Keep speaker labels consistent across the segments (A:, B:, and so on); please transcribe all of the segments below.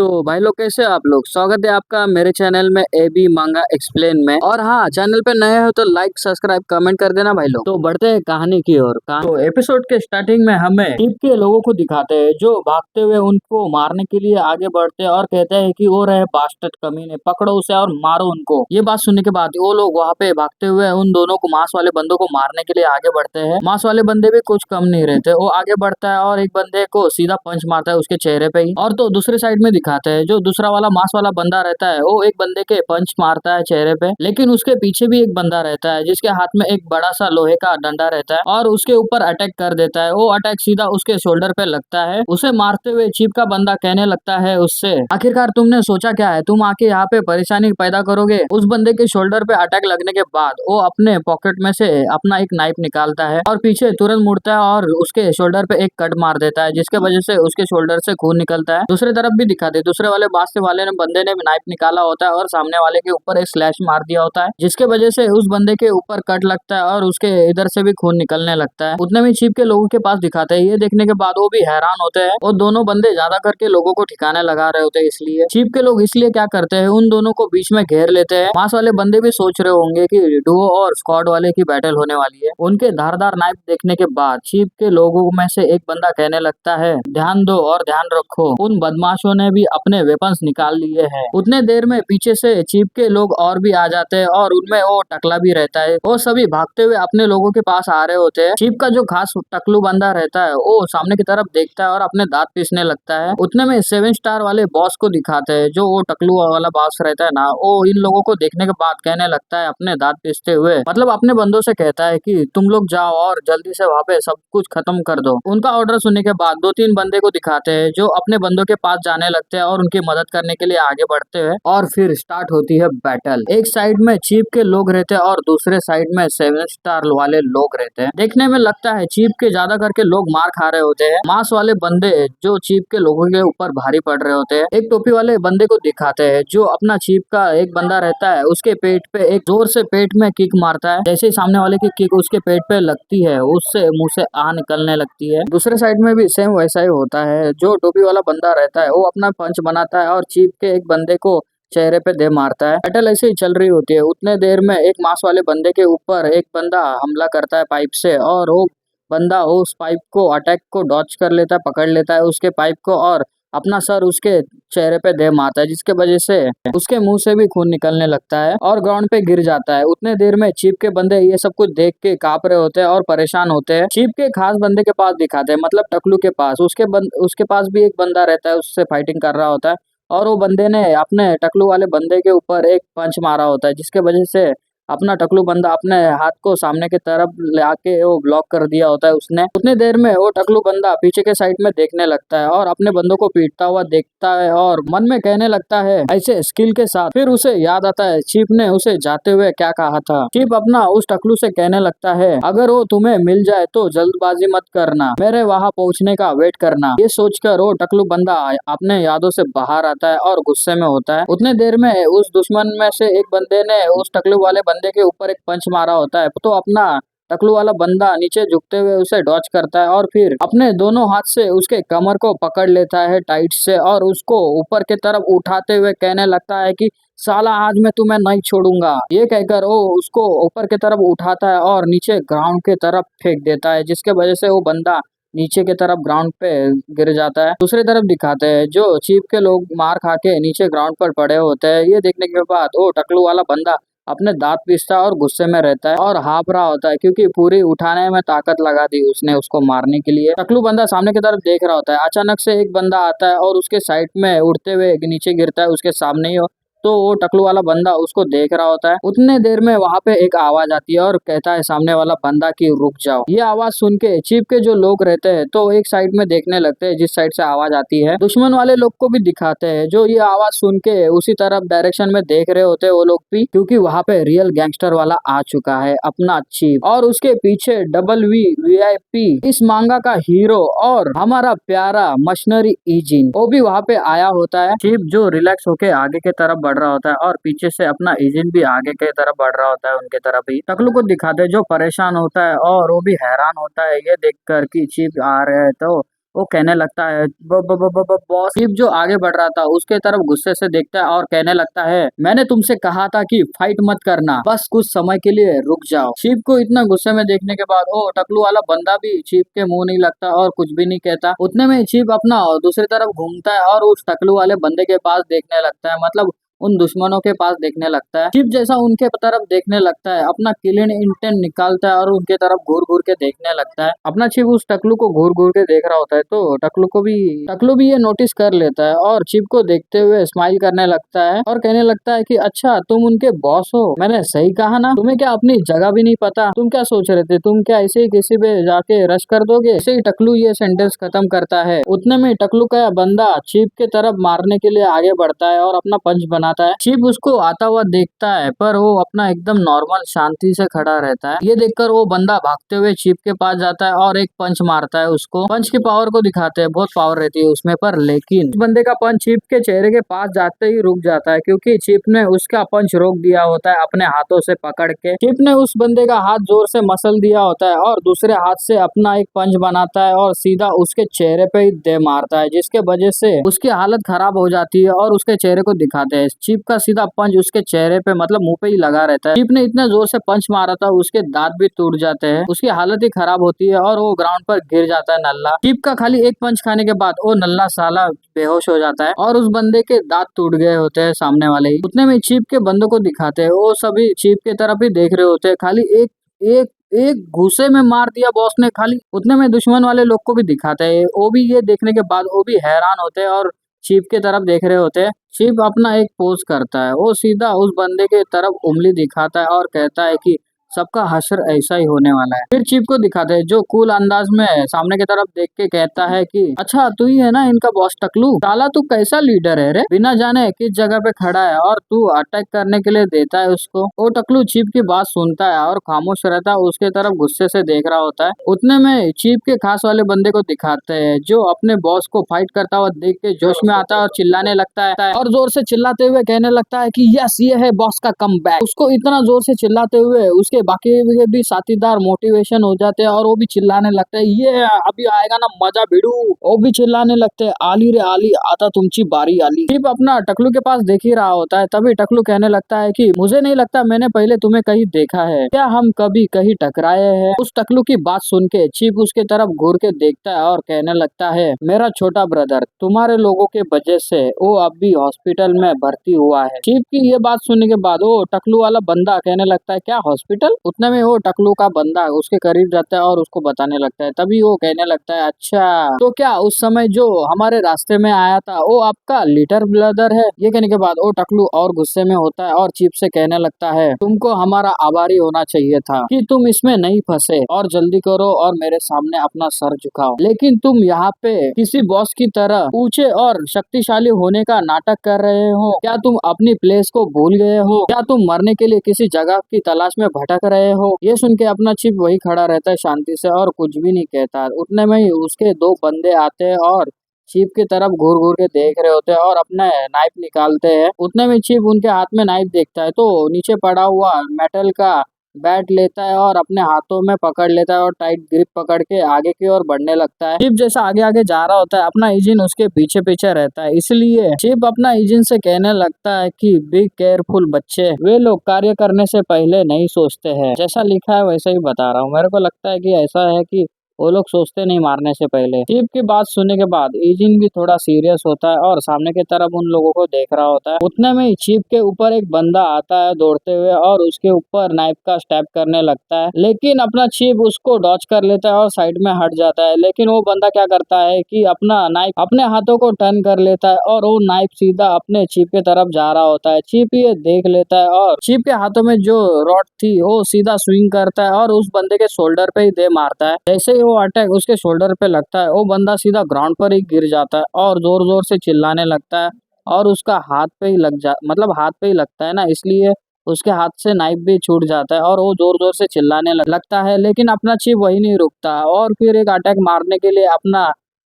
A: तो भाई लोग कैसे हो आप लोग। स्वागत है आपका मेरे चैनल में एबी मांगा एक्सप्लेन में। और हाँ, चैनल पे नए हो तो लाइक सब्सक्राइब कमेंट कर देना भाई लोग। तो बढ़ते हैं कहानी की ओर। तो एपिसोड के स्टार्टिंग में हमें टीप के लोगों को दिखाते हैं जो भागते हुए उनको मारने के लिए आगे बढ़ते हैं और कहते हैं कि वो रहे बास्टर्ड कमीने, पकड़ो उसे और मारो उनको। ये बात सुनने के बाद वो लोग वहाँ पे भागते हुए उन दोनों को मांस वाले बंदों को मारने के लिए आगे बढ़ते हैं। मांस वाले बंदे भी कुछ कम नहीं रहते, वो आगे बढ़ता है और एक बंदे को सीधा पंच मारता है उसके चेहरे पे ही। और तो दूसरे साइड में दिखाते हैं जो दूसरा वाला मांस वाला बंदा रहता है वो एक बंदे के पंच मारता है चेहरे पे, लेकिन उसके पीछे भी एक बंदा रहता है जिसके हाथ में एक बड़ा सा लोहे का डंडा रहता है और उसके ऊपर अटैक कर देता है। वो अटैक सीधा उसके शोल्डर पे लगता है। उसे मारते हुए चीप का बंदा कहने लगता है उससे, आखिरकार तुमने सोचा क्या है, तुम आके यहाँ पे परेशानी पैदा करोगे। उस बंदे के शोल्डर पे अटैक लगने के बाद वो अपने पॉकेट में से अपना एक नाइफ निकालता है और पीछे तुरंत मुड़ता है और उसके शोल्डर पे एक कट मार देता है जिसके वजह से उसके शोल्डर से खून निकलता है। दूसरी तरफ भी दिखाते, दूसरे वाले बास्ते वाले ने बंदे ने नाइफ निकाला होता है और सामने वाले के ऊपर एक स्लैश मार दिया होता है जिसके वजह से उस बंदे के ऊपर कट लगता है और उसके इधर से भी खून निकलने लगता है। उतने में चीप के लोगों के पास दिखाते हैं। ये देखने के बाद वो भी हैरान होते हैं और दोनों बंदे ज्यादा करके लोगों को ठिकाने लगा रहे होते हैं। इसलिए चीप के लोग इसलिए क्या करते हैं, उन दोनों को बीच में घेर लेते हैं। मांस वाले बंदे भी सोच रहे होंगे कि डुओ और स्क्वाड वाले की बैटल होने वाली है। उनके धारदार नाइफ देखने के बाद चीप के लोगों में से एक बंदा कहने लगता है, ध्यान दो और ध्यान रखो, उन बदमाशों ने भी अपने वेपन्स निकाल लिए हैं। उतने देर में पीछे से चीप के लोग और भी आ जाते हैं और उनमें वो टकला भी रहता है। वो सभी भागते हुए अपने लोगों के पास आ रहे होते हैं। चीप का जो खास टकलू बंदा रहता है वो सामने की तरफ देखता है और अपने दांत पीसने लगता है। उतने में 7 स्टार वाले बॉस को दिखाते हैं, जो वो टकलू वाला बॉस रहता है ना, वो इन लोगों को देखने के बाद कहने लगता है अपने दांत पीसते हुए, मतलब अपने बंदों से कहता है कि तुम लोग जाओ और जल्दी से वहाँ पे सब कुछ खत्म कर दो। उनका ऑर्डर सुनने के बाद 2-3 बंदे को दिखाते हैं जो अपने बंदों के पास जाने लगते हैं और उनकी मदद करने के लिए आगे बढ़ते हैं। और फिर स्टार्ट होती है बैटल। एक साइड में चीप के लोग रहते हैं और दूसरे साइड में 7 स्टार वाले लोग रहते हैं। देखने में लगता है चीप के ज्यादा करके लोग मार खा रहे होते हैं। मांस वाले बंदे जो चीप के लोगों के ऊपर भारी पड़ रहे होते हैं। एक टोपी वाले बंदे को दिखाते हैं जो अपना चीप का एक बंदा रहता है, उसके पेट पे एक जोर से पेट में किक मारता है। जैसे ही सामने वाले की किक उसके पेट पे लगती है उससे मुंह से आ निकलने लगती है। दूसरे साइड में भी सेम वैसा ही होता है। जो टोपी वाला बंदा रहता है वो अपना पंच बनाता है और चीप के एक बंदे को चेहरे पे दे मारता है। बैटल ऐसे ही चल रही होती है। उतने देर में एक मांस वाले बंदे के ऊपर एक बंदा हमला करता है पाइप से और वो बंदा उस पाइप को अटैक को डॉच कर लेता है, पकड़ लेता है उसके पाइप को और अपना सर उसके चेहरे पे दे मारता है जिसके वजह से उसके मुंह से भी खून निकलने लगता है और ग्राउंड पे गिर जाता है। उतने देर में चीप के बंदे ये सब कुछ देख के कांप रहे होते हैं और परेशान होते हैं। चीप के खास बंदे के पास दिखाते हैं, मतलब टकलू के पास। उसके पास भी एक बंदा रहता है, उससे फाइटिंग कर रहा होता है और वो बंदे ने अपने टकलू वाले बंदे के ऊपर एक पंच मारा होता है जिसके वजह से अपना टकलू बंदा अपने हाथ को सामने की तरफ लाके वो ब्लॉक कर दिया होता है उसने। उतने देर में वो टकलू बंदा पीछे के साइड में देखने लगता है और अपने बंदों को पीटता हुआ देखता है और मन में कहने लगता है ऐसे स्किल के साथ। फिर उसे याद आता है चीप ने उसे जाते हुए क्या कहा था। चीप अपना उस टकलू से कहने लगता है, अगर वो तुम्हें मिल जाए तो जल्दबाजी मत करना, मेरे वहाँ पहुँचने का वेट करना। ये सोचकर वो टकलू बंदा अपने यादों से बाहर आता है और गुस्से में होता है। उतने देर में उस दुश्मन में से एक बंदे ने उस टकलू वाले बंदे के ऊपर एक पंच मारा होता है तो अपना टकलू वाला बंदा नीचे झुकते हुए उसे डॉच करता है और फिर अपने दोनों हाथ से उसके कमर को पकड़ लेता है टाइट से और उसको ऊपर की तरफ उठाते हुए कहने लगता है कि साला आज मैं तुम्हें नहीं छोड़ूंगा। ये कहकर वो उसको ऊपर की तरफ उठाता है और नीचे ग्राउंड की तरफ फेंक देता है जिसके वजह से वो बंदा नीचे की तरफ ग्राउंड पे गिर जाता है। दूसरी तरफ दिखाते हैं जो चीप के लोग मार खा के नीचे ग्राउंड पर पड़े होते हैं। ये देखने के बाद वो टकलू वाला बंदा अपने दांत पीसता है और गुस्से में रहता है और हाँफ रहा होता है क्योंकि पूरी उठाने में ताकत लगा दी उसने उसको मारने के लिए। टकलू बंदा सामने की तरफ देख रहा होता है। अचानक से एक बंदा आता है और उसके साइड में उड़ते हुए नीचे गिरता है उसके सामने ही। तो वो टकलू वाला बंदा उसको देख रहा होता है। उतने देर में वहाँ पे एक आवाज आती है और कहता है सामने वाला बंदा कि रुक जाओ। ये आवाज सुन के चीप के जो लोग रहते हैं तो एक साइड में देखने लगते हैं जिस साइड से आवाज आती है। दुश्मन वाले लोग को भी दिखाते हैं जो ये आवाज सुन के उसी तरफ डायरेक्शन में देख रहे होते हैं वो लोग भी, क्योंकि वहाँ पे रियल गैंगस्टर वाला आ चुका है अपना चीप और उसके पीछे WVIP इस मांगा का हीरो और हमारा प्यारा मशीनरी इजिन वो भी वहाँ पे आया होता है। चीप जो रिलैक्स होके आगे की तरफ बढ़ रहा होता है और पीछे से अपना इंजन भी आगे की तरफ बढ़ रहा होता है उनके तरफ ही। टकलू को दिखाते जो परेशान होता है और वो भी हैरान होता है ये देखकर कि चीप आ रहे हैं तो वो कहने लगता है बॉस। चीफ जो आगे बढ़ रहा था उसके तरफ गुस्से से देखता है और कहने लगता है, मैंने तुमसे कहा था कि फाइट मत करना, बस कुछ समय के लिए रुक जाओ। चीफ को इतना गुस्से में देखने के बाद ओ टकलू वाला बंदा भी चीफ के मुंह नहीं लगता और कुछ भी नहीं कहता। उतने में चीफ अपना दूसरी तरफ घूमता है और उस टकलू वाले बंदे के पास देखने लगता है, मतलब उन दुश्मनों के पास देखने लगता है। चीफ जैसा उनके तरफ देखने लगता है, अपना किलिंग इंटेंट निकालता है और उनके तरफ घूर घूर के देखने लगता है। अपना चीफ उस टकलू को घूर घूर के देख रहा होता है, तो टकलू भी ये नोटिस कर लेता है और चीफ को देखते हुए स्माइल करने लगता है और कहने लगता है कि अच्छा तुम उनके बॉस हो, मैंने सही कहा ना? तुम्हें क्या अपनी जगह भी नहीं पता? तुम क्या सोच रहे थे? तुम क्या ऐसे ही किसी पे जाके रश कर दोगे? ऐसे ही टकलू ये सेंटेंस खत्म करता है। उतने में टकलू का बंदा चीफ के तरफ मारने के लिए आगे बढ़ता है और अपना पंच बनाता है। चीफ उसको आता हुआ देखता है पर वो अपना एकदम नॉर्मल शांति से खड़ा रहता है। ये देखकर वो बंदा भागते हुए चीफ के पास जाता है और एक पंच मारता है उसको। पंच की पावर को दिखाते हैं, बहुत पावर रहती है उसमें, पर लेकिन उस बंदे का पंच चीफ के चेहरे के पास जाते ही रुक जाता है, क्योंकि चीफ ने उसका पंच रोक दिया होता है अपने हाथों से पकड़ के। चीफ ने उस बंदे का हाथ जोर से मसल दिया होता है और दूसरे हाथ से अपना एक पंच बनाता है और सीधा उसके चेहरे पे ही दे मारता है, जिसके वजह से उसकी हालत खराब हो जाती है और उसके चेहरे को दिखाते हैं। चीफ का सीधा पंच उसके चेहरे पे, मतलब मुंह पे ही लगा रहता है। चीफ ने इतने जोर से पंच मारा था उसके दांत भी टूट जाते हैं, उसकी हालत ही खराब होती है और वो ग्राउंड पर गिर जाता है नल्ला। चीफ का खाली एक पंच खाने के बाद वो नल्ला साला बेहोश हो जाता है और उस बंदे के दांत टूट गए होते हैं सामने वाले ही। उतने में चीफ के बंदों को दिखाते हैं, वो सभी चीफ की तरफ ही देख रहे होते हैं। खाली एक एक एक घूसे में मार दिया बॉस ने खाली। उतने में दुश्मन वाले लोग को भी दिखाते हैं, वो भी ये देखने के बाद वो भी हैरान होते हैं और चीफ के तरफ देख रहे होते हैं। चीफ अपना एक पोज करता है, वो सीधा उस बंदे के तरफ उंगली दिखाता है और कहता है कि सबका हश्र ऐसा ही होने वाला है। फिर चीफ को दिखाते हैं, जो कूल अंदाज में सामने की तरफ देख के कहता है कि अच्छा तू ही है ना इनका बॉस टकलू? साला तू कैसा लीडर है रे, बिना जाने किस जगह पे खड़ा है और तू अटैक करने के लिए देता है उसको। वो टकलू चीफ की बात सुनता है और खामोश रहता है, उसके तरफ गुस्से से देख रहा होता है। उतने में चीफ के खास वाले बंदे को दिखाते हैं, जो अपने बॉस को फाइट करता हुआ देख के जोश में आता है और चिल्लाने लगता है और जोर से चिल्लाते हुए कहने लगता है कि यस ये है बॉस का कमबैक। उसको इतना जोर से चिल्लाते हुए उसके बाकी भी साथीदार मोटिवेशन हो जाते हैं और वो भी चिल्लाने लगते हैं, ये अभी आएगा ना मजा भिड़ू। वो भी चिल्लाने लगते हैं, आली रे आली आता तुमची बारी आली। सिर्फ अपना टकलू के पास देख ही रहा होता है, तभी टकलू कहने लगता है कि मुझे नहीं लगता मैंने पहले तुम्हें कहीं देखा है, क्या हम कभी कहीं टकराए हैं? उस टकलू की बात सुन के चीफ उसके तरफ घूर के देखता है और कहने लगता है, मेरा छोटा ब्रदर तुम्हारे लोगों के वजह से वो अब भी हॉस्पिटल में भर्ती हुआ है। चीफ की ये बात सुनने के बाद वो टकलू वाला बंदा कहने लगता है, क्या हॉस्पिटल? उतने में वो टकलू का बंदा उसके करीब जाता है और उसको बताने लगता है। तभी वो कहने लगता है, अच्छा तो क्या उस समय जो हमारे रास्ते में आया था वो आपका लीडर ब्रदर है? ये कहने के बाद वो टकलू और गुस्से में होता है और चीफ से कहने लगता है, तुमको हमारा आभारी होना चाहिए था कि तुम इसमें नहीं फंसे, और जल्दी करो और मेरे सामने अपना सर झुकाओ। लेकिन तुम यहाँ पे किसी बॉस की तरह ऊंचे और शक्तिशाली होने का नाटक कर रहे हो। क्या तुम अपनी प्लेस को भूल गए हो? क्या तुम मरने के लिए किसी जगह की तलाश में भटक रहे हो? ये सुन के अपना चीफ वही खड़ा रहता है शांति से और कुछ भी नहीं कहता। उतने में ही उसके दो बंदे आते हैं और चीफ की तरफ घूर घूर के देख रहे होते हैं और अपने नाइफ निकालते हैं। उतने में चीफ उनके हाथ में नाइफ देखता है तो नीचे पड़ा हुआ मेटल का बैट लेता है और अपने हाथों में पकड़ लेता है और टाइट ग्रिप पकड़ के आगे की ओर बढ़ने लगता है। चीफ जैसा आगे आगे जा रहा होता है, अपना इंजन उसके पीछे पीछे रहता है, इसलिए चीफ अपना इंजन से कहने लगता है कि बी केयरफुल बच्चे, वे लोग कार्य करने से पहले नहीं सोचते हैं। जैसा लिखा है वैसा ही बता रहा हूँ, मेरे को लगता है कि ऐसा है कि वो लोग सोचते नहीं मारने से पहले। चीफ की बात सुनने के बाद ईजिन भी थोड़ा सीरियस होता है और सामने की तरफ उन लोगों को देख रहा होता है। उतने में ही चीफ के ऊपर एक बंदा आता है दौड़ते हुए और उसके ऊपर नाइफ का स्टैब करने लगता है, लेकिन अपना चीफ उसको डॉच कर लेता है और साइड में हट जाता है। लेकिन वो बंदा क्या करता है कि अपना नाइफ अपने हाथों को टर्न कर लेता है और वो नाइफ सीधा अपने चीफ के तरफ जा रहा होता है। चीफ ये देख लेता है और चीफ के हाथों में जो रॉड थी वो सीधा स्विंग करता है और उस बंदे के शोल्डर पे ही दे मारता है। जैसे ही वो अटैक उसके शोल्डर पे लगता है, वो बंदा सीधा ग्राउंड पर ही गिर जाता है और जोर जोर से चिल्लाने लगता है और उसका हाथ पे ही मतलब हाथ पे ही लगता है ना, इसलिए उसके हाथ से नाइफ भी छूट जाता है और वो जोर जोर से चिल्लाने लगता है। लेकिन अपना चीफ वही नहीं रुकता और फिर एक अटैक मारने के लिए अपना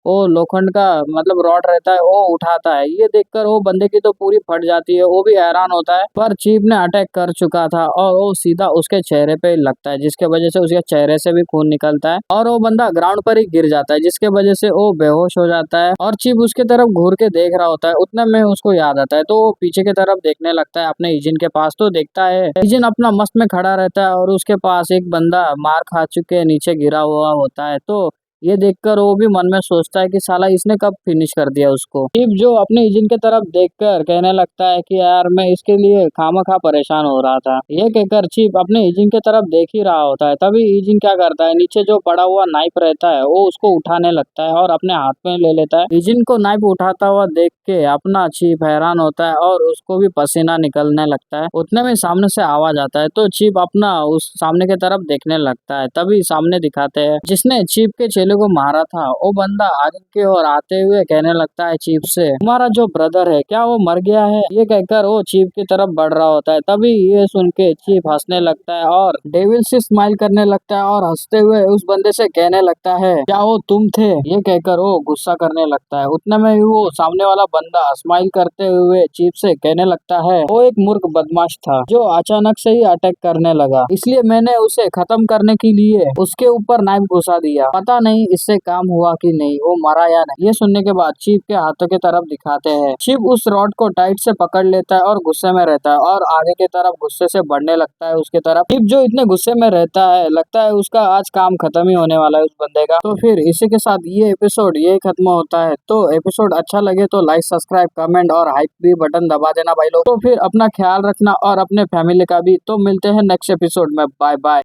A: वो लोखंड का मतलब रॉड रहता है वो उठाता है। ये देखकर वो बंदे की तो पूरी फट जाती है, वो भी हैरान होता है। पर चीफ ने अटैक कर चुका था और वो सीधा उसके चेहरे पे लगता है, जिसके वजह से उसके चेहरे से भी खून निकलता है और वो बंदा ग्राउंड पर ही गिर जाता है, जिसके वजह से वो बेहोश हो जाता है। और चीफ उसके तरफ घूर के देख रहा होता है। उतने में उसको याद आता है तो वो पीछे की तरफ देखने लगता है अपने इजिन के पास। तो देखता है इजिन अपना मस्त में खड़ा रहता है और उसके पास एक बंदा मार खा चुके नीचे गिरा हुआ होता है। तो ये देखकर वो भी मन में सोचता है कि साला इसने कब फिनिश कर दिया उसको। चीफ जो अपने इजिन के तरफ देखकर कहने लगता है कि यार मैं इसके लिए खामखा परेशान हो रहा था। ये कहकर चीफ अपने इजिन के तरफ देख ही रहा होता है, तभी इजिन क्या करता है, नीचे जो पड़ा हुआ नाइफ रहता है वो उसको उठाने लगता है और अपने हाथ में ले लेता है। इजिन को नाइफ उठाता हुआ देख के अपना चीफ हैरान होता है और उसको भी पसीना निकलने लगता है। उतने में सामने से आवाज आता है तो चीफ अपना उस सामने की तरफ देखने लगता है। तभी सामने दिखाते हैं जिसने चीफ के चेले को मारा था वो बंदा आगे की ओर आते हुए कहने लगता है चीफ से, तुम्हारा जो ब्रदर है क्या वो मर गया है? ये कहकर वो चीफ की तरफ बढ़ रहा होता है। तभी ये सुन के चीफ हंसने लगता है और डेविल से स्माइल करने लगता है और हंसते हुए उस बंदे से कहने लगता है, क्या वो तुम थे? ये कहकर वो गुस्सा करने लगता है। उतने में वो सामने वाला बंदा स्माइल करते हुए चीफ से कहने लगता है, वो एक मूर्ख बदमाश था जो अचानक से ही अटैक करने लगा, इसलिए मैंने उसे खत्म करने के लिए उसके ऊपर नाइफ घुसा दिया। पता नहीं इससे काम हुआ कि नहीं, वो मरा या नहीं। ये सुनने के बाद चीफ के हाथों की तरफ दिखाते हैं। चीफ उस रॉड को टाइट से पकड़ लेता है और गुस्से में रहता है और आगे की तरफ गुस्से से बढ़ने लगता है उसके तरफ। चीफ जो इतने गुस्से में रहता है लगता है उसका आज काम खत्म ही होने वाला है उस बंदे का। तो फिर इसी के साथ ये एपिसोड ये खत्म होता है। तो एपिसोड अच्छा लगे तो लाइक सब्सक्राइब कमेंट और हाइप भी बटन दबा देना भाई लोग। तो फिर अपना ख्याल रखना और अपने फैमिली का भी। तो मिलते हैं नेक्स्ट एपिसोड में। Bye bye.